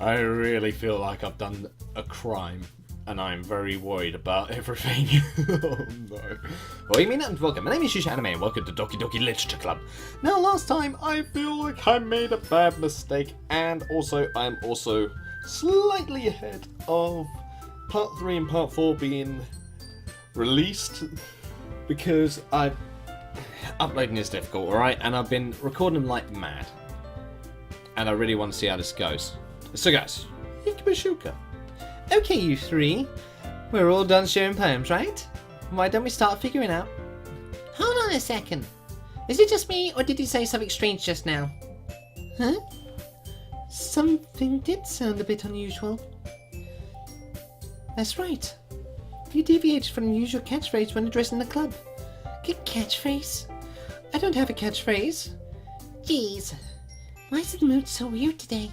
I really feel like I've done a crime, and I'm very worried about everything. Oh no. Well, you mean that? Welcome. My name is Yuusha Anime, and welcome to Doki Literature Club. Now, last time, I feel like I made a bad mistake, and I'm also slightly ahead of Part 3 and Part 4 being released, because uploading is difficult, alright? And I've been recording them like mad. And I really want to see how this goes. So guys, Heikky. Okay, you three. We're all done sharing poems, right? Why don't we start figuring out? Hold on a second. Is it just me, or did you say something strange just now? Huh? Something did sound a bit unusual. That's right. You deviated from the usual catchphrase when addressing the club. Good catchphrase? I don't have a catchphrase. Jeez. Why is the mood so weird today?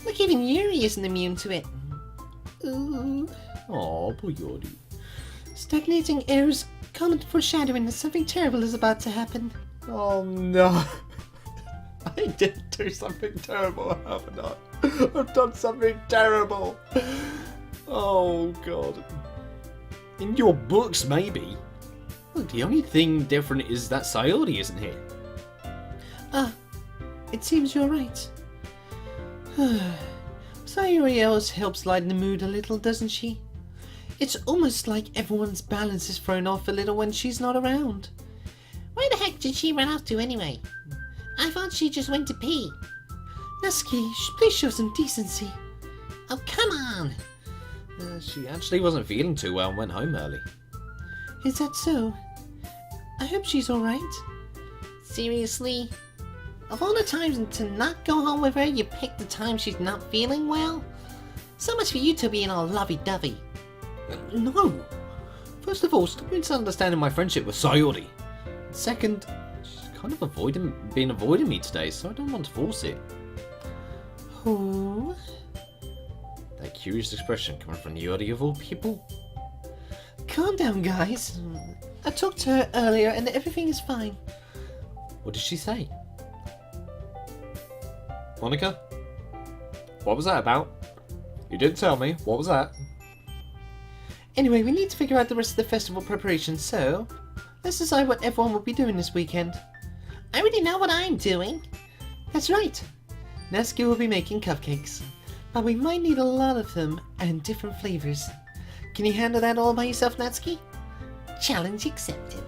Look, even Yuri isn't immune to it. Ooh. Aw, poor Yuri. Stagnating air's common foreshadowing that something terrible is about to happen. Oh no. I did do something terrible, haven't I? I've done something terrible. Oh god. In your books, maybe. Look, the only thing different is that Sayori isn't here. It seems you're right. Sayori always helps lighten the mood a little, doesn't she? It's almost like everyone's balance is thrown off a little when she's not around. Where the heck did she run off to anyway? I thought she just went to pee. Natsuki, please show some decency. Oh, come on! She actually wasn't feeling too well and went home early. Is that so? I hope she's alright. Seriously? Of all the times to not go home with her, you picked the time she's not feeling well? So much for you two being all lovey-dovey. No! First of all, stop misunderstanding my friendship with Sayori. Second, she's kind of avoiding me today, so I don't want to force it. Who? That curious expression coming from Yuri of all people? Calm down, guys. I talked to her earlier and everything is fine. What did she say? Monica? What was that about? You didn't tell me. What was that? Anyway, we need to figure out the rest of the festival preparations, so let's decide what everyone will be doing this weekend. I already know what I'm doing. That's right. Natsuki will be making cupcakes, but we might need a lot of them and different flavors. Can you handle that all by yourself, Natsuki? Challenge accepted.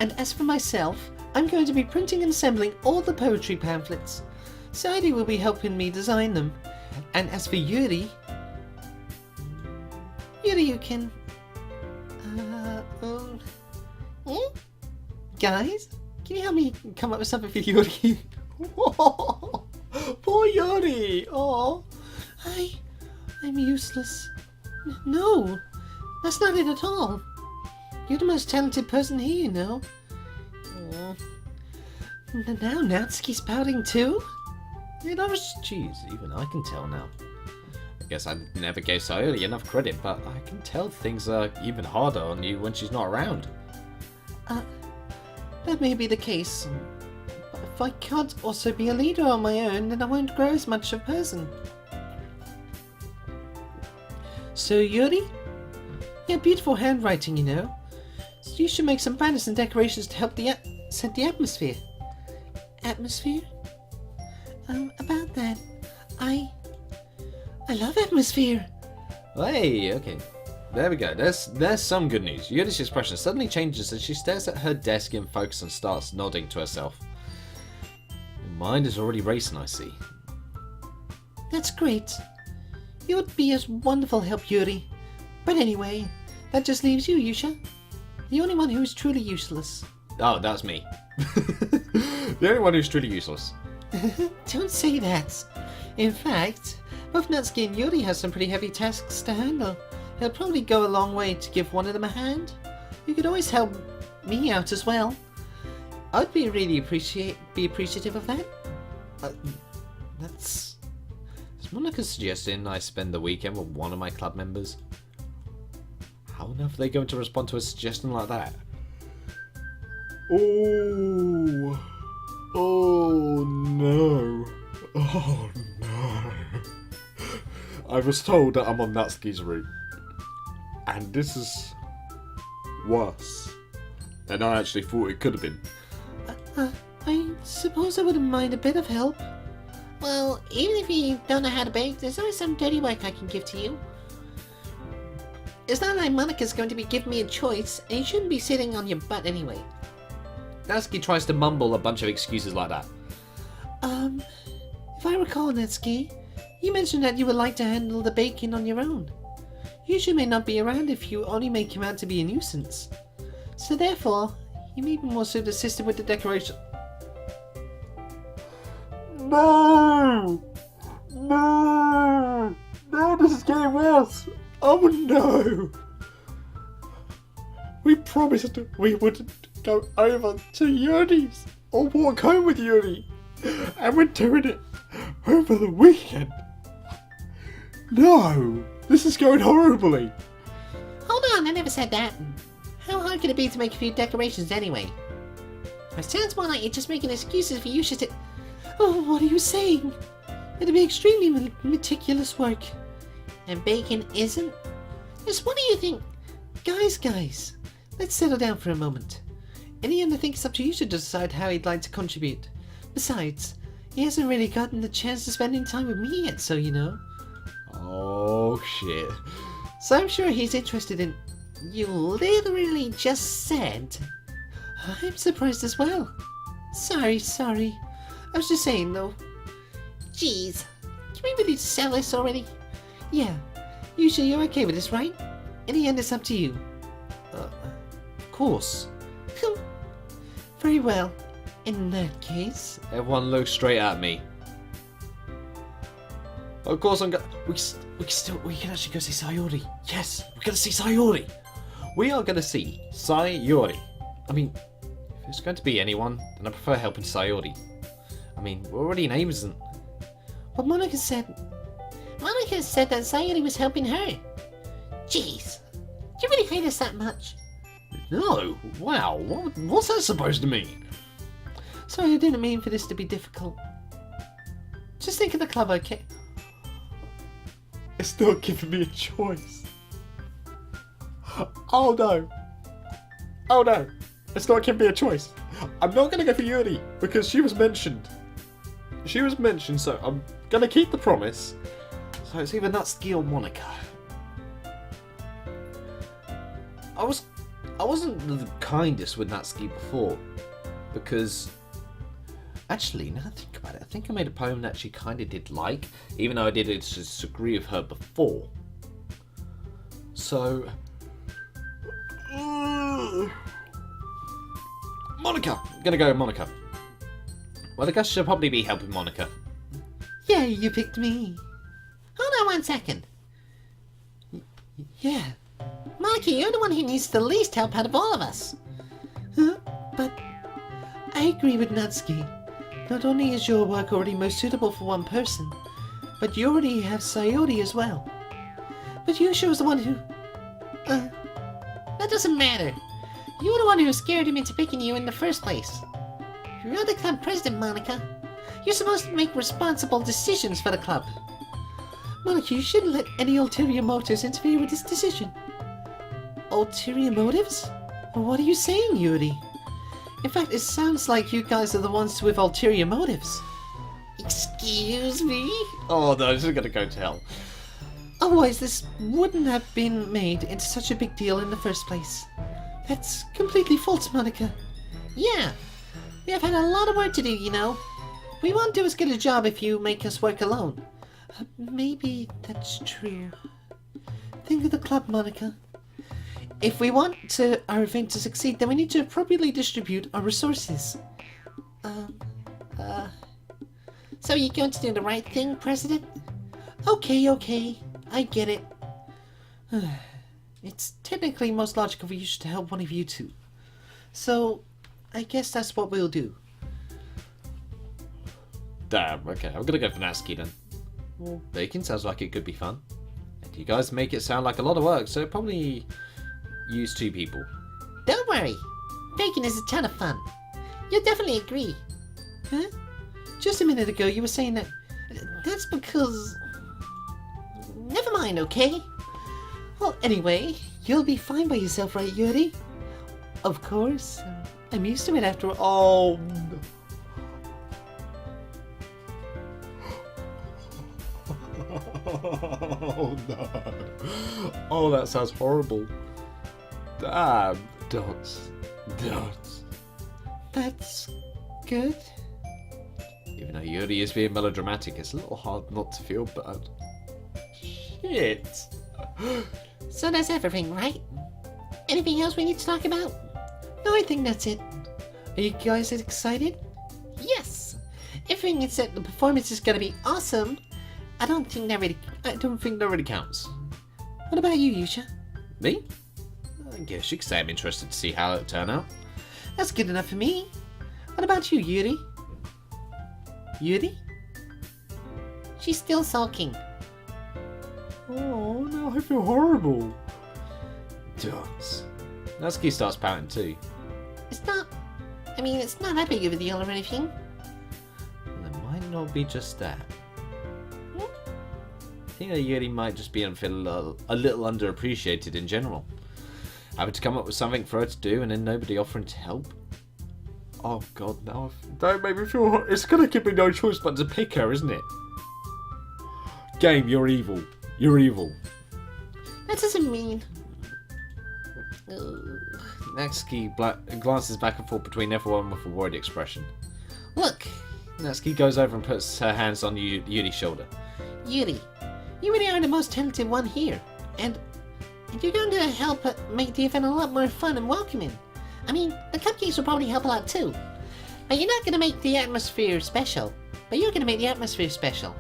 And as for myself, I'm going to be printing and assembling all the poetry pamphlets. Sadie will be helping me design them. And as for Yuri, you can... Guys, can you help me come up with something for Yuri? Poor Yuri! Oh, I'm useless. No, that's not it at all. You're the most talented person here, you know. Now Natsuki's pouting too? Yeah, that was... Jeez, even I can tell now. I guess I never gave Sayori enough credit, but I can tell things are even harder on you when she's not around. That may be the case. But if I can't also be a leader on my own, then I won't grow as much of a person. So, Yuri? You have beautiful handwriting, you know. So you should make some banners and decorations to help set the atmosphere. Atmosphere? About that, I love atmosphere. Hey, okay. There we go. There's some good news. Yuri's expression suddenly changes as she stares at her desk in focus and starts nodding to herself. Your mind is already racing, I see. That's great. You would be a wonderful help, Yuri. But anyway, that just leaves you, Yuusha. The only one who is truly useless. Oh, that's me. The only one who's truly useless. Don't say that. In fact, both Natsuki and Yuri have some pretty heavy tasks to handle. It'll probably go a long way to give one of them a hand. You could always help me out as well. I'd be really appreciative of that. Is Monica suggesting I spend the weekend with one of my club members? How on earth are they going to respond to a suggestion like that? Oh no. Oh no. I was told that I'm on Natsuki's route. And this is worse than I actually thought it could have been. I suppose I wouldn't mind a bit of help. Well, even if you don't know how to bake, there's always some dirty work I can give to you. It's not like Monika's going to be giving me a choice, and you shouldn't be sitting on your butt anyway. Natsuki tries to mumble a bunch of excuses like that. If I recall, Natsuki, you mentioned that you would like to handle the baking on your own. Yuusha may not be around if you only make him out to be a nuisance. So therefore, you may be more suited assisted with the decoration. No! No! No, this is getting worse! Oh no! We promised we wouldn't go over to Yuri's or walk home with Yuri, and we're doing it over the weekend. No! This is going horribly! Hold on, I never said that. How hard could it be to make a few decorations anyway? It sounds more like you're just making excuses for Yuusha to... Oh, what are you saying? It'll be extremely meticulous work. And bacon isn't? Just what do you think? Guys, let's settle down for a moment. In the end, I think it's up to you to decide how he'd like to contribute. Besides, he hasn't really gotten the chance to spend any time with me yet, so you know. Oh shit. So I'm sure he's interested in... You literally just said... I'm surprised as well. Sorry. I was just saying, though. Jeez. Can we really sell this already? Yeah. Yuusha, you're okay with this, right? In the end, it's up to you. Of course. Very well. In that case... Everyone looks straight at me. Of course I'm we can actually go see Sayori. Yes, we're gonna see Sayori. We are gonna see Sayori. I mean, if it's going to be anyone, then I prefer helping Sayori. I mean, we're already neighbours and... But Monika said that Sayori was helping her. Jeez. Do you really hate us that much? No, wow, what's that supposed to mean? Sorry, I didn't mean for this to be difficult. Just think of the club, okay? It's not giving me a choice. Oh no. It's not giving me a choice. I'm not going to go for Yuri because she was mentioned. So I'm going to keep the promise. So it's either Natsuki or Monika. I wasn't the kindest with Natsuki before because actually, now I think about it, I think I made a poem that she kind of did like, even though I did disagree with her before. So... Monika! I'm gonna go with Monika. Well, I guess she'll probably be helping Monika. Yeah, you picked me. Hold on 1 second. Yeah. Monika, you're the one who needs the least help out of all of us. But I agree with Natsuki. Not only is your work already most suitable for one person, but you already have Sayori as well. But Yuusha was the one who... That doesn't matter. You were the one who scared him into picking you in the first place. You're the club president, Monika. You're supposed to make responsible decisions for the club. Monika, you shouldn't let any ulterior motives interfere with this decision. Ulterior motives? What are you saying, Yuri? In fact, it sounds like you guys are the ones with ulterior motives. Excuse me? Oh no, this is gonna go to hell. Otherwise, this wouldn't have been made into such a big deal in the first place. That's completely false, Monika. Yeah, we have had a lot of work to do, you know. We won't do as good a job if you make us work alone. Maybe that's true. Think of the club, Monika. If we want our event to succeed, then we need to appropriately distribute our resources. So you're going to do the right thing, President? Okay, I get it. It's technically most logical for you to help one of you two. So, I guess that's what we'll do. Damn, okay, I'm gonna go for Natsuki then. Well, baking sounds like it could be fun. And you guys make it sound like a lot of work, so probably use 2 people. Don't worry. Baking is a ton of fun. You'll definitely agree. Huh? Just a minute ago you were saying that... That's because... never mind, okay? Well, anyway, you'll be fine by yourself, right, Yuri? Of course. I'm used to it after all. Oh, no. Oh no. Oh, that sounds horrible. Damn. Dots. Dots. That's good. Even though Yuri is being melodramatic, it's a little hard not to feel bad. Shit. So that's everything, right? Anything else we need to talk about? No, I think that's it. Are you guys excited? Yes! Everything is said the performance is gonna be awesome. I don't think that really Counts. What about you, Yuusha? Me? I guess you could say I'm interested to see how it'll turn out. That's good enough for me. What about you, Yuri? Yuri? She's still sulking. Oh no, I feel horrible. Dots. Natsuki starts pouting too. It's not that big of a deal or anything. Well, it might not be just that. I think that Yuri might just be feeling a little underappreciated in general. Having to come up with something for her to do and then nobody offering to help. Oh god, no. Don't make me feel... It's gonna give me no choice but to pick her, isn't it? Game, you're evil. You're evil. That doesn't mean... Natsuki glances back and forth between everyone with a worried expression. Look, Natsuki goes over and puts her hands on Yuri's shoulder. Yuri, you really are the most talented one here. And you're going to help make the event a lot more fun and welcoming. I mean, the cupcakes will probably help a lot too. But you're not going to make the atmosphere special. But you're going to make the atmosphere special.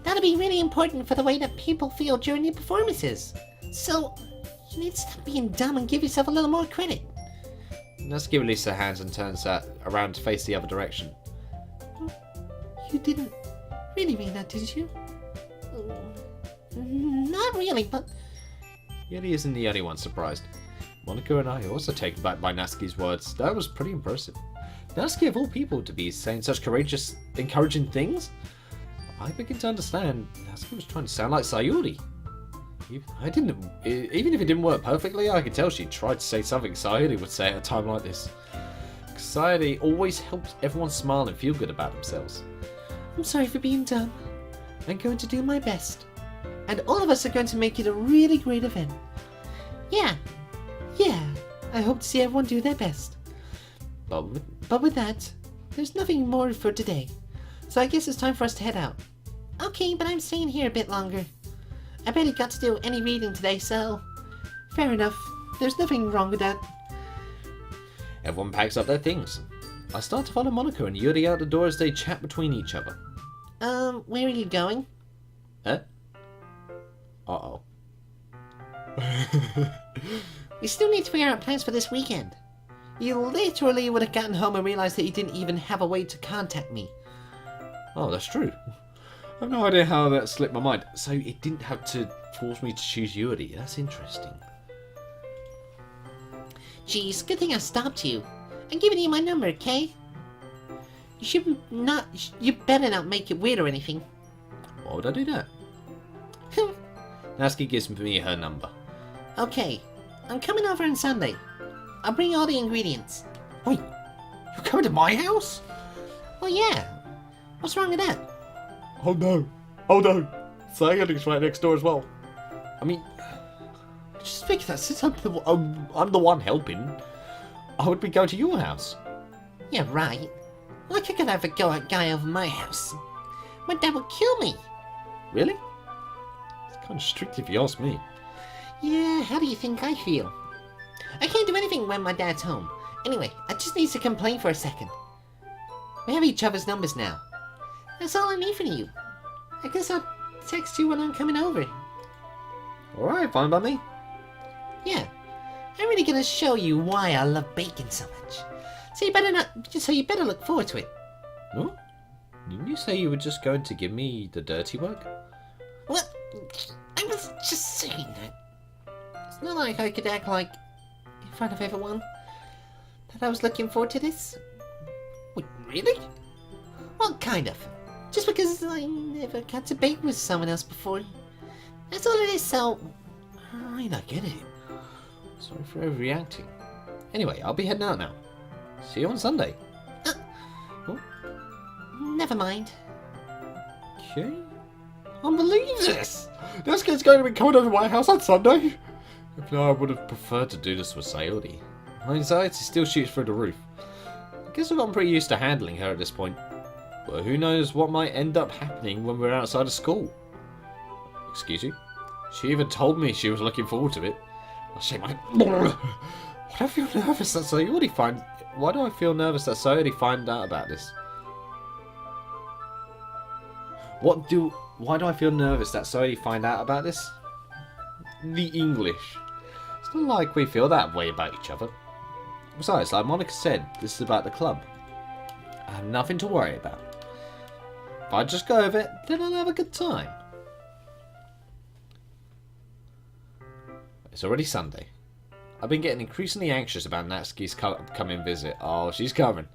That'll be really important for the way that people feel during the performances. So, you need to stop being dumb and give yourself a little more credit. Natsuki releases her hands and turns around to face the other direction. You didn't really mean that, did you? Not really, but... Yuri isn't the only one surprised. Monica and I are also taken back by Natsuki's words. That was pretty impressive. Natsuki of all people to be saying such courageous, encouraging things? I begin to understand Natsuki was trying to sound like Sayuri. Even if it didn't work perfectly, I could tell she tried to say something Sayuri would say at a time like this. Sayuri always helps everyone smile and feel good about themselves. I'm sorry for being dumb. I'm going to do my best. And all of us are going to make it a really great event. Yeah. Yeah, I hope to see everyone do their best. But with that, there's nothing more for today. So I guess it's time for us to head out. Okay, but I'm staying here a bit longer. I barely got to do any reading today, so... Fair enough. There's nothing wrong with that. Everyone packs up their things. I start to follow Monica and Yuri out the door as they chat between each other. Where are you going? Huh? Uh-oh. We still need to figure out plans for this weekend. You literally would have gotten home and realized that you didn't even have a way to contact me. Oh, that's true. I have no idea how that slipped my mind. So it didn't have to force me to choose Yuri. That's interesting. Geez, good thing I stopped you. I'm giving you my number, okay? You better not make it weird or anything. Why would I do that? Natsuki gives me her number. Okay, I'm coming over on Sunday. I'll bring all the ingredients. Wait, you're coming to my house? Well, yeah. What's wrong with that? Oh no. Oh no. Sayuri's right next door as well. I mean, just think that since I'm the one helping, I would be going to your house. Yeah, right. Like I could have a guy over my house. My dad would kill me. Really? It's kind of strict if you ask me. Yeah, how do you think I feel? I can't do anything when my dad's home. Anyway, I just need to complain for a second. We have each other's numbers now. That's all I need from you. I guess I'll text you when I'm coming over. Alright, fine by me. Yeah, I'm really gonna show you why I love bacon so much. So you better look forward to it. What? Didn't you say you were just going to give me the dirty work? What? I was just saying that. It's not like I could act like, in front of everyone, that I was looking forward to this. Wait, really? Well, kind of. Just because I never got to bake with someone else before. That's all it is, so... Right, I get it. Sorry for overreacting. Anyway, I'll be heading out now. See you on Sunday. Never mind. Okay. I can't believe this! This kid's going to be coming over to my house on Sunday? If not, I would have preferred to do this with Sayori. My anxiety still shoots through the roof. I guess I've gotten pretty used to handling her at this point. But who knows what might end up happening when we're outside of school. Excuse you? She even told me she was looking forward to it. I'll shake my... Why do I feel nervous that Sayori Why do I feel nervous that Sayori find out about this? Why do I feel nervous that Sayori find out about this? The English. It's not like we feel that way about each other. Besides, like Monica said, this is about the club. I have nothing to worry about. If I just go over it, then I'll have a good time. It's already Sunday. I've been getting increasingly anxious about Natsuki's coming visit. Oh, she's coming.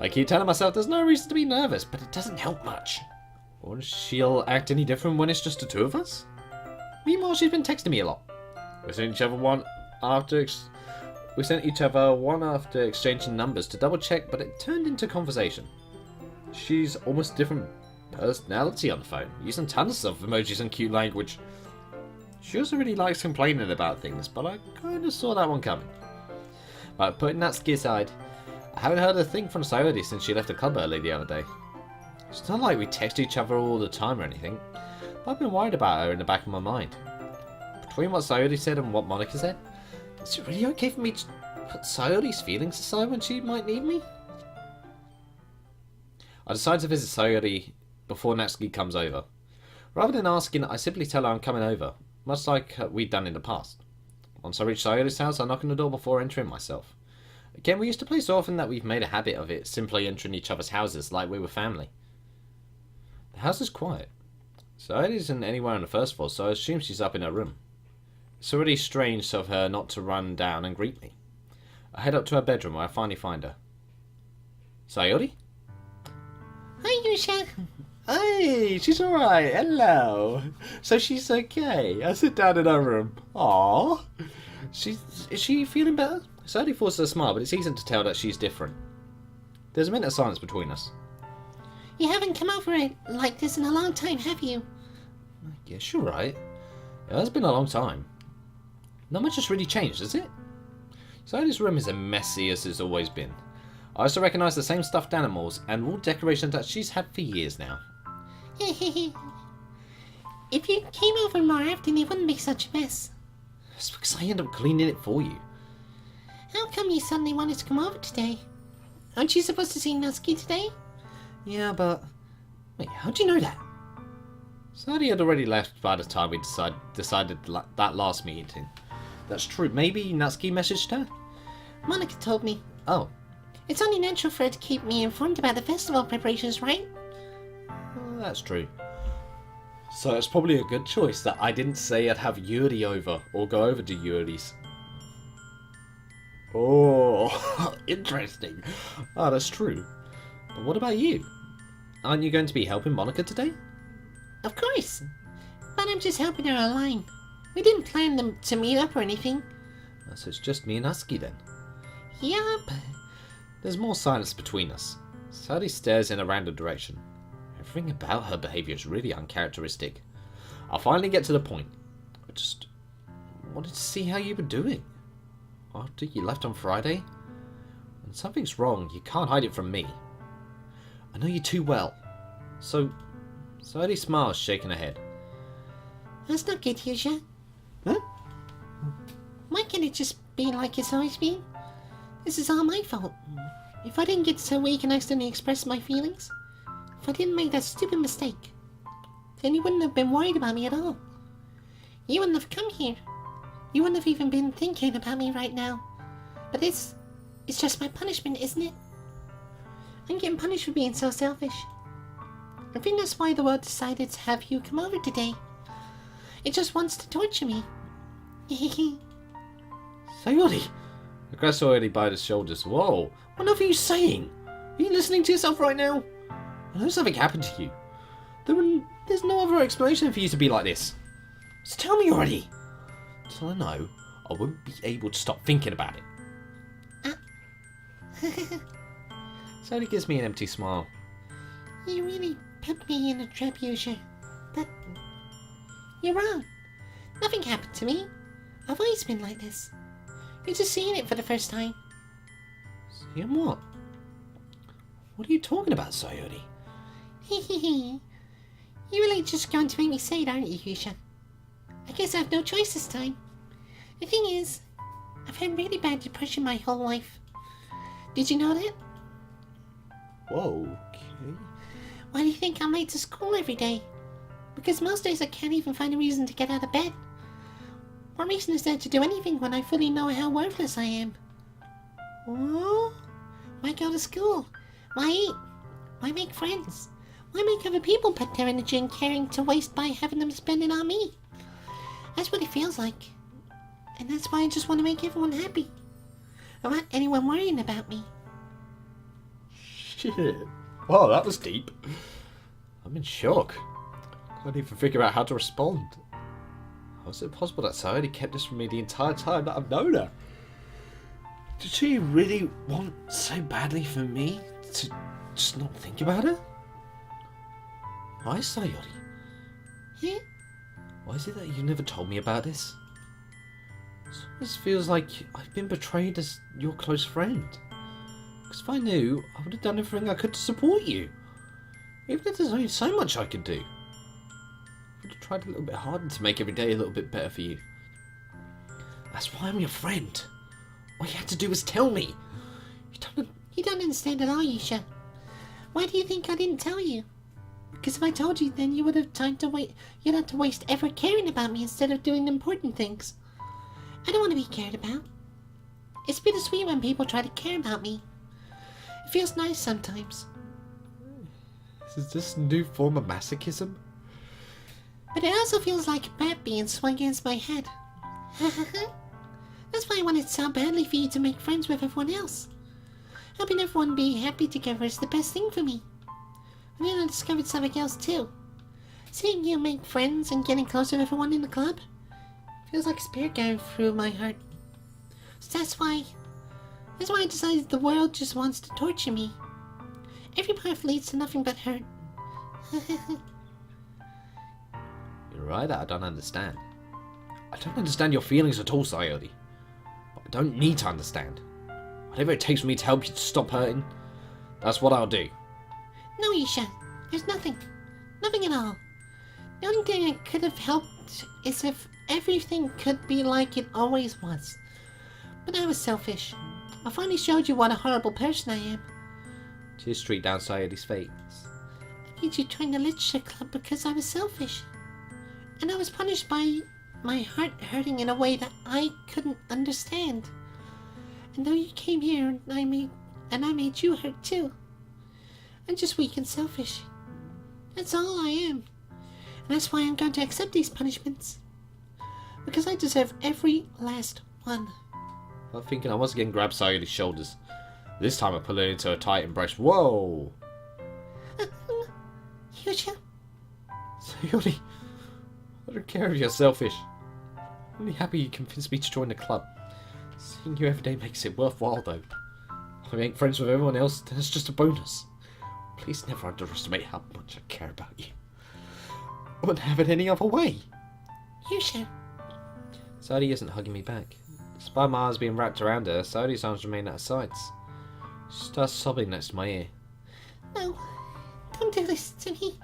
I keep telling myself there's no reason to be nervous, but it doesn't help much. Or she'll act any different when it's just the two of us? Meanwhile, she's been texting me a lot. We sent each other one after exchanging numbers to double check, but it turned into conversation. She's almost different personality on the phone, using tons of emojis and cute language. She also really likes complaining about things, but I kind of saw that one coming. But putting Natsuki aside, I haven't heard a thing from Sayori since she left the club early the other day. It's not like we text each other all the time or anything, but I've been worried about her in the back of my mind. Between what Sayori said and what Monica said, is it really okay for me to put Sayori's feelings aside when she might need me? I decide to visit Sayori before Natsuki comes over. Rather than asking, I simply tell her I'm coming over, much like we'd done in the past. Once I reach Sayori's house, I knock on the door before entering myself. Again, we used to play so often that we've made a habit of it, simply entering each other's houses like we were family. The house is quiet. Sayori isn't anywhere on the first floor, so I assume she's up in her room. It's already strange of her not to run down and greet me. I head up to her bedroom where I finally find her. Sayori? Hi, Yuusha. Hey, she's alright. Hello. So she's okay. I sit down in her room. Aww. Is she feeling better? Sayori forces a smile, but it's easy to tell that she's different. There's a minute of silence between us. You haven't come over it like this in a long time, have you? Yes, you're right. It has been a long time. Not much has really changed, has it? Sayori's room is as messy as it's always been. I also recognise the same stuffed animals and wall decorations that she's had for years now. If you came over more often, it wouldn't be such a mess. That's because I end up cleaning it for you. How come you suddenly wanted to come over today? Aren't you supposed to see Natsuki today? Yeah, but... Wait, how'd you know that? Sayori had already left by the time we decided that last meeting. That's true. Maybe Natsuki messaged her? Monica told me. Oh. It's only natural for her to keep me informed about the festival preparations, right? Well, that's true. So it's probably a good choice that I didn't say I'd have Yuri over or go over to Yuri's. Oh, interesting. Oh, that's true. But what about you? Aren't you going to be helping Monica today? Of course. But I'm just helping her align. We didn't plan them to meet up or anything. So it's just me and Natsuki then. Yup. There's more silence between us. Sayori stares in a random direction. Everything about her behaviour is really uncharacteristic. I'll finally get to the point. I just wanted to see how you were doing. After you left on Friday? When something's wrong, you can't hide it from me. I know you too well. So Sayori smiles, shaking her head. That's not good, Yuusha. Huh? Why can't it just be like it's always been? This is all my fault. If I didn't get so weak and accidentally express my feelings, if I didn't make that stupid mistake, then you wouldn't have been worried about me at all. You wouldn't have come here. You wouldn't have even been thinking about me right now. But it's just my punishment, isn't it? I'm getting punished for being so selfish. I think that's why the world decided to have you come over today. It just wants to torture me. Sayori! I grab Sayori by the shoulders. Whoa! What are you saying? Are you listening to yourself right now? I know something happened to you. There's no other explanation for you to be like this. So tell me already. Till I know, I won't be able to stop thinking about it. Sadie gives me an empty smile. You really put me in a trap, Yuusha. But you're wrong. Nothing happened to me. I've always been like this. You're just seeing it for the first time. Seeing what? What are you talking about, Sayori? You're really just going to make me say it, aren't you, Yuusha? I guess I have no choice this time. The thing is, I've had really bad depression my whole life. Did you know that? Whoa, okay. Why do you think I'm late to school every day? Because most days I can't even find a reason to get out of bed. What reason is there to do anything when I fully know how worthless I am? Oh? Why go to school? Why eat? Why make friends? Why make other people put their energy and caring to waste by having them spend it on me? That's what it feels like. And that's why I just want to make everyone happy. I don't want anyone worrying about me. Shit. Wow, that was deep. I'm in shock. Can't even figure out how to respond. How is it possible that Sayori kept this from me the entire time that I've known her? Did she really want so badly for me to just not think about her? Why, Sayori? Huh? Why is it that you never told me about this? This feels like I've been betrayed as your close friend. Because if I knew, I would have done everything I could to support you. Even if there's only so much I could do. I would have tried a little bit harder to make every day a little bit better for you. That's why I'm your friend. All you had to do was tell me. You don't understand at all, Yuusha. Why do you think I didn't tell you? Because if I told you, then you would have time to wait. You'd have to waste effort caring about me instead of doing important things. I don't want to be cared about. It's bittersweet when people try to care about me. It feels nice sometimes. Is this a new form of masochism? But it also feels like a bat being swung against my head. That's why I wanted so badly for you to make friends with everyone else. Helping everyone be happy together is the best thing for me. And then I discovered something else too. Seeing you make friends and getting close with everyone in the club feels like a spear going through my heart. So that's why I decided the world just wants to torture me. Every path leads to nothing but hurt. You're right, I don't understand. I don't understand your feelings at all, Sayori. But I don't need to understand. Whatever it takes for me to help you to stop hurting, that's what I'll do. No, Yuusha. There's nothing. Nothing at all. The only thing that could have helped is if everything could be like it always was. But I was selfish. I finally showed you what a horrible person I am. Tears streak down Sayori's face. I made you join the literature club because I was selfish. And I was punished by my heart hurting in a way that I couldn't understand. And though you came here and I made you hurt too. I'm just weak and selfish. That's all I am. And that's why I'm going to accept these punishments. Because I deserve every last one. I'm thinking I once again grabbed Sayori's shoulders. This time I pull her into a tight embrace. Whoa! Yuusha? Sayori, I don't care if you're selfish. I'm only happy you convinced me to join the club. Seeing you every day makes it worthwhile though. If I make friends with everyone else, then it's just a bonus. Please never underestimate how much I care about you. I wouldn't have it any other way. Yuusha. Sayori isn't hugging me back. Despite my arms being wrapped around her, Sayori's arms remain at her sides. She starts sobbing next to my ear. No. Don't do this to me.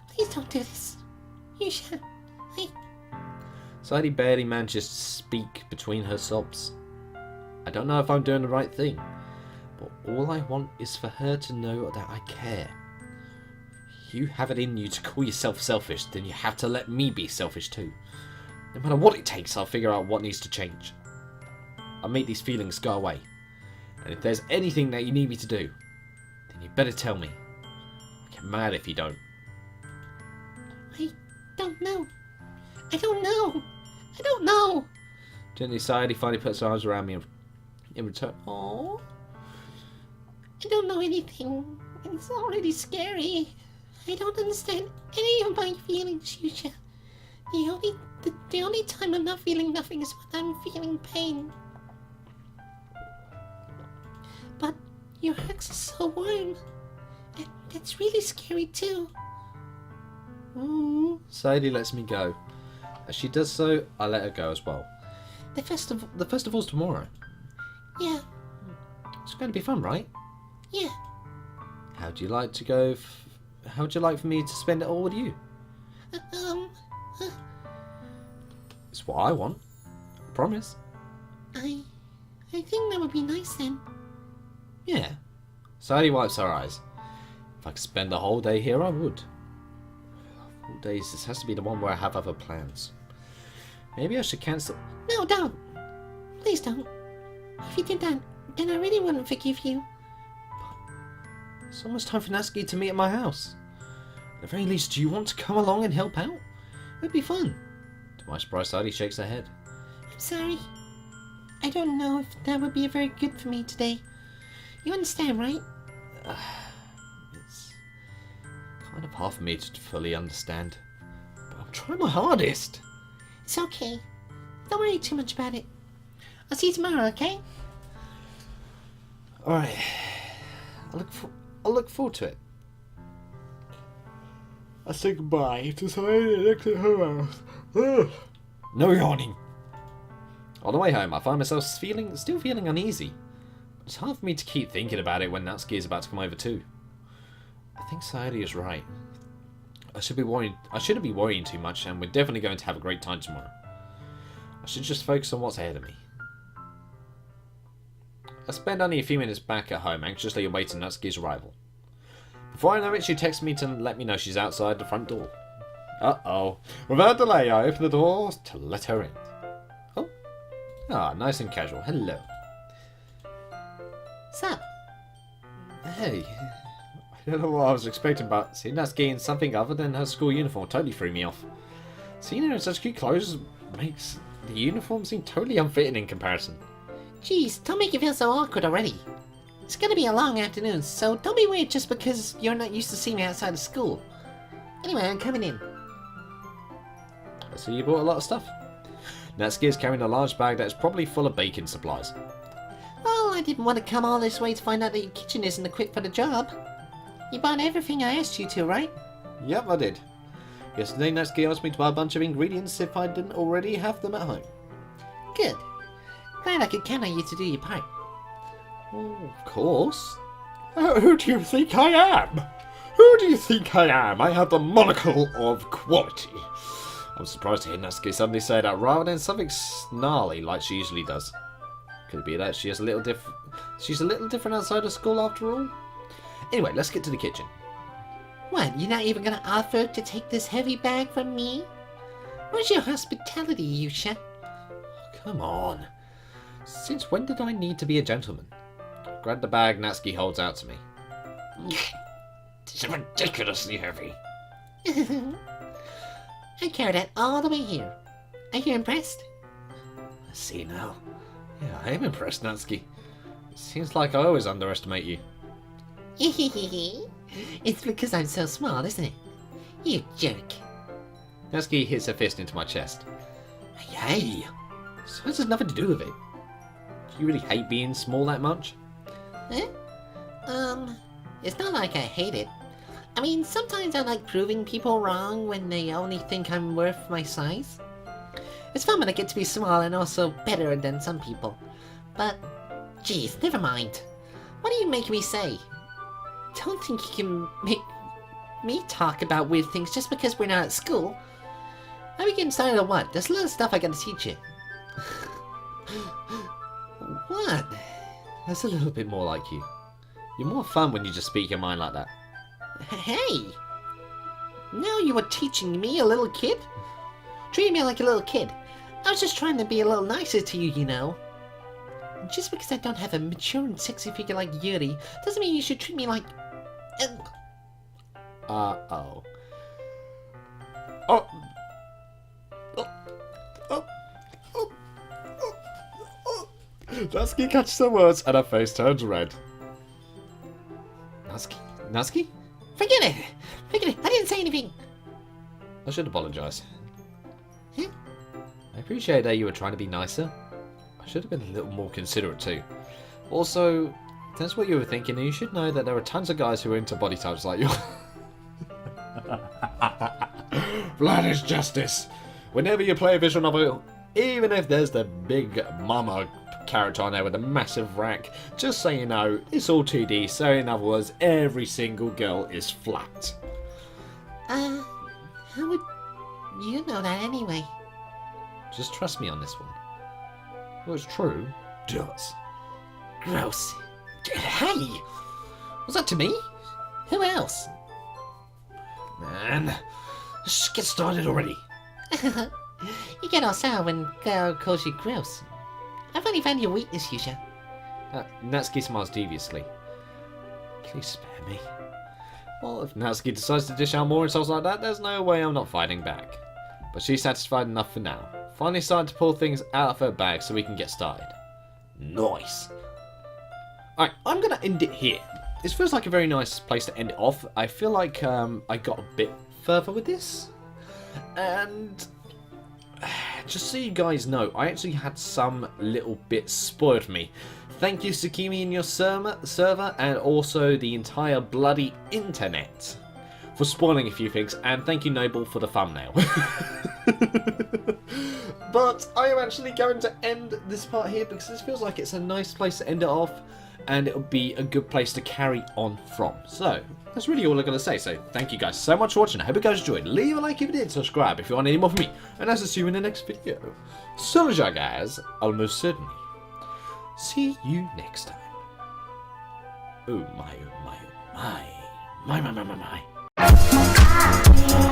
Please don't do this. Yuusha. Sayori barely manages to speak between her sobs. I don't know if I'm doing the right thing, but all I want is for her to know that I care. If you have it in you to call yourself selfish, then you have to let me be selfish too. No matter what it takes, I'll figure out what needs to change. I'll make these feelings go away. And if there's anything that you need me to do, then you better tell me. I'll get mad if you don't. I don't know. I don't know. I don't know. Gently, Sayori finally puts her arms around me in return. Oh. I don't know anything. It's already scary. I don't understand any of my feelings, Yuusha. The The only time I'm not feeling nothing is when I'm feeling pain. But your hugs are so warm. And that's really scary too. Sadie lets me go. As she does so, I let her go as well. The festival's tomorrow. Yeah, It's going to be fun, right? yeah. How'd you like to go? How'd you like for me to spend it all with you? It's what I want. I promise. I think that would be nice then. Yeah. Sadie wipes her eyes. If I could spend the whole day here, I would. All days, this has to be the one where I have other plans. Maybe I should cancel. No, don't. Please don't. If you did that, then I really wouldn't forgive you. It's almost time for Natsuki to meet at my house. At the very least, do you want to come along and help out? It'd be fun. To my surprise, Sadie shakes her head. I'm sorry. I don't know if that would be very good for me today. You understand, right? It's kind of hard for me to fully understand. But I'm trying my hardest. It's okay. Don't worry too much about it. I'll see you tomorrow, okay? Alright. I'll look forward to it. I say goodbye to Sadie next to her house. No yawning. On the way home, I find myself still feeling uneasy. It's hard for me to keep thinking about it when Natsuki is about to come over too. I think Sadie is right. I shouldn't be worrying too much, and we're definitely going to have a great time tomorrow. I should just focus on what's ahead of me. I spend only a few minutes back at home, anxiously awaiting Natsuki's arrival. Before I know it, she texts me to let me know she's outside the front door. Uh-oh. Without delay, I open the door to let her in. Oh. Ah, nice and casual. Hello. Sup? Hey. I don't know what I was expecting, but seeing Natsuki in something other than her school uniform totally threw me off. Seeing her in such cute clothes makes the uniform seem totally unfitting in comparison. Jeez, don't make it feel so awkward already. It's gonna be a long afternoon, so don't be weird just because you're not used to seeing me outside of school. Anyway, I'm coming in. I see you bought a lot of stuff. Natsuki is carrying a large bag that is probably full of baking supplies. Well, I didn't want to come all this way to find out that your kitchen isn't equipped for the job. You bought everything I asked you to, right? Yep, I did. Yesterday, Natsuki asked me to buy a bunch of ingredients if I didn't already have them at home. Good. Glad I could count on you to do your part. Oh, of course. Who do you think I am? Who do you think I am? I have the monocle of quality. I'm surprised to hear Natsuki suddenly say that rather than something snarly like she usually does. Could it be that she's a little different outside of school after all? Anyway, let's get to the kitchen. What, you're not even gonna offer to take this heavy bag from me? Where's your hospitality, Yuusha? Come on. Since when did I need to be a gentleman? Grab the bag Natsuki holds out to me. It's ridiculously heavy. I carried that all the way here. Are you impressed? I see now. Yeah, I am impressed, Natsuki. It seems like I always underestimate you. It's because I'm so small, isn't it? You jerk. Natsuki hits her fist into my chest. Hey! So this has nothing to do with it. Do you really hate being small that much? Huh? It's not like I hate it. I mean, sometimes I like proving people wrong when they only think I'm worth my size. It's fun when I get to be small and also better than some people. But, geez, never mind. What are you making me say? Don't think you can make me talk about weird things just because we're not at school. Are we getting started or what? There's a lot of stuff I gotta teach you. What? That's a little bit more like you. You're more fun when you just speak your mind like that. Hey! Now you were teaching me, a little kid? Treating me like a little kid. I was just trying to be a little nicer to you, you know. Just because I don't have a mature and sexy figure like Yuri doesn't mean you should treat me like... Uh-oh. Oh! Natsuki catches her words and her face turns red. Natsuki? Forget it! Forget it! I didn't say anything! I should apologise. Huh? I appreciate that you were trying to be nicer. I should have been a little more considerate too. Also, if that's what you were thinking, you should know that there are tons of guys who are into body types like you. Blood is justice. Whenever you play a visual novel, even if there's the big mama character on there with a massive rack, just so you know, it's all 2D, so in other words, every single girl is flat. How would you know that anyway? Just trust me on this one. What's true, does. Gross. Hey! Was that to me? Who else? Man, let's just get started already. You get all sour when girl calls you gross. I've only found your weakness, Yuusha. Natsuki smiles deviously. Please spare me. Well, if Natsuki decides to dish out more insults like that, there's no way I'm not fighting back. But she's satisfied enough for now. Finally starting to pull things out of her bag so we can get started. Nice. Alright, I'm going to end it here. This feels like a very nice place to end it off. I feel like I got a bit further with this. And just so you guys know, I actually had some little bits spoiled for me. Thank you, Tsukimi, and your server, and also the entire bloody internet for spoiling a few things. And thank you, Noble, for the thumbnail. But I am actually going to end this part here because this feels like it's a nice place to end it off, and it'll be a good place to carry on from. So that's really all I'm going to say. So thank you guys so much for watching. I hope you guys enjoyed. Leave a like if you did, subscribe if you want any more from me, and as I see you in the next video. So guys, I'll most certainly see you next time. Oh my, oh my, oh my. My.